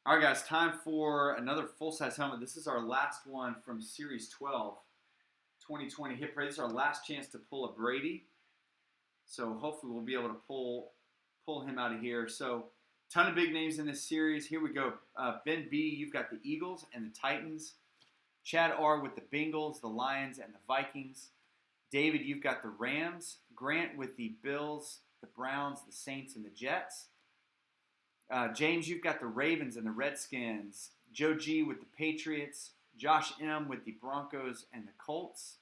All right, guys, time for another full-size helmet. This is our last one from Series 12, 2020 Hit Parade. This is our last chance to pull a Brady. So hopefully we'll be able to pull him out of here. So ton of big names in this series. Here we go. Ben B, you've got the Eagles and the Titans. Chad R with the Bengals, the Lions, and the Vikings. David, you've got the Rams. Grant with the Bills, the Browns, the Saints, and the Jets. James, you've got the Ravens and the Redskins. Joe G with the Patriots. Josh M with the Broncos and the Colts.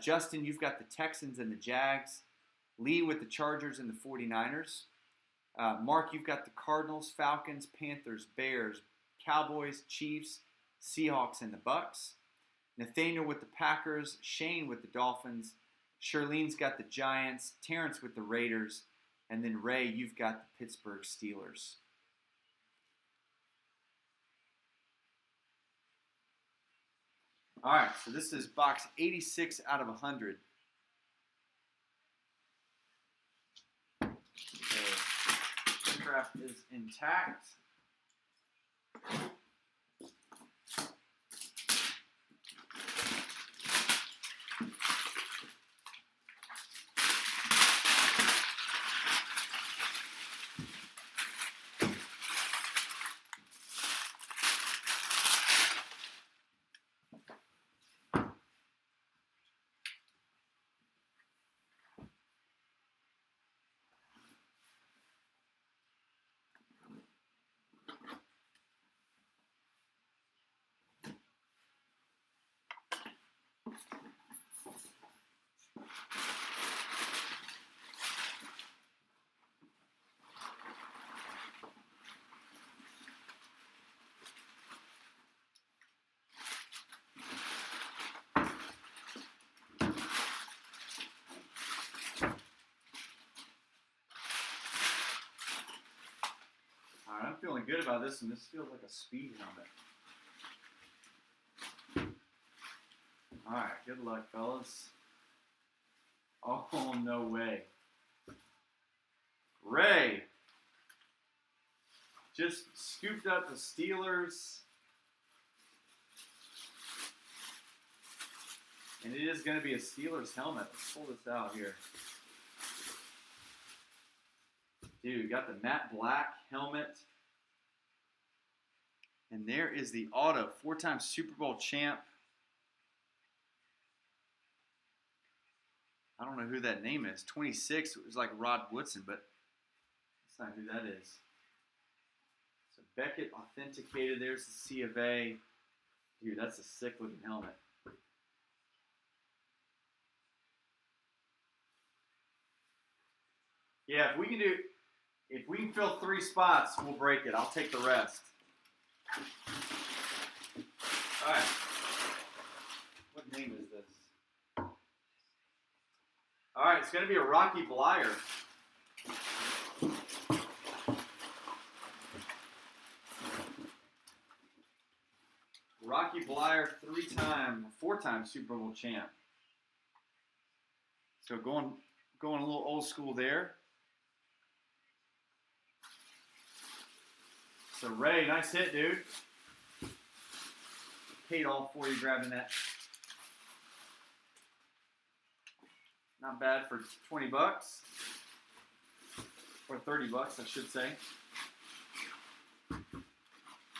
Justin, you've got the Texans and the Jags. Lee with the Chargers and the 49ers. Mark, you've got the Cardinals, Falcons, Panthers, Bears, Cowboys, Chiefs, Seahawks, and the Bucks. Nathaniel with the Packers. Shane with the Dolphins. Charlene's got the Giants. Terrence with the Raiders. And then Ray, you've got the Pittsburgh Steelers. All right, so this is box 86 out of 100. So the craft is intact. I'm feeling good about this, and this feels like a speed helmet. All right, good luck, fellas. Oh, no way. Ray just scooped up the Steelers. And it is going to be a Steelers helmet. Let's pull this out here. Dude, we got the matte black helmet. And there is the auto, 4-time Super Bowl champ. I don't know who that name is. 26, it was like Rod Woodson, but that's not who that is. So Beckett authenticated. There's the C of A. Dude, that's a sick looking helmet. Yeah, if we can fill 3 spots, we'll break it. I'll take the rest. All right. What name is this? All right, it's going to be a Rocky Blyer. Rocky Blyer, 4-time Super Bowl champ. So going a little old school there. So Ray, nice hit, dude. Paid all for you grabbing that. Not bad for 20 bucks. Or 30 bucks, I should say. All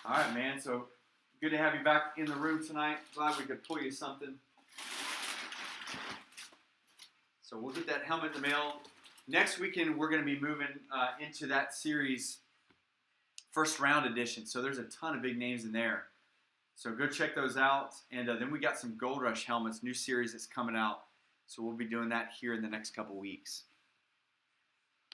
right, man. So good to have you back in the room tonight. Glad we could pull you something. So we'll get that helmet in the mail. Next weekend, we're going to be moving into that series first round edition. So there's a ton of big names in there. So go check those out. And then we got some Gold Rush helmets, new series that's coming out. So we'll be doing that here in the next couple weeks.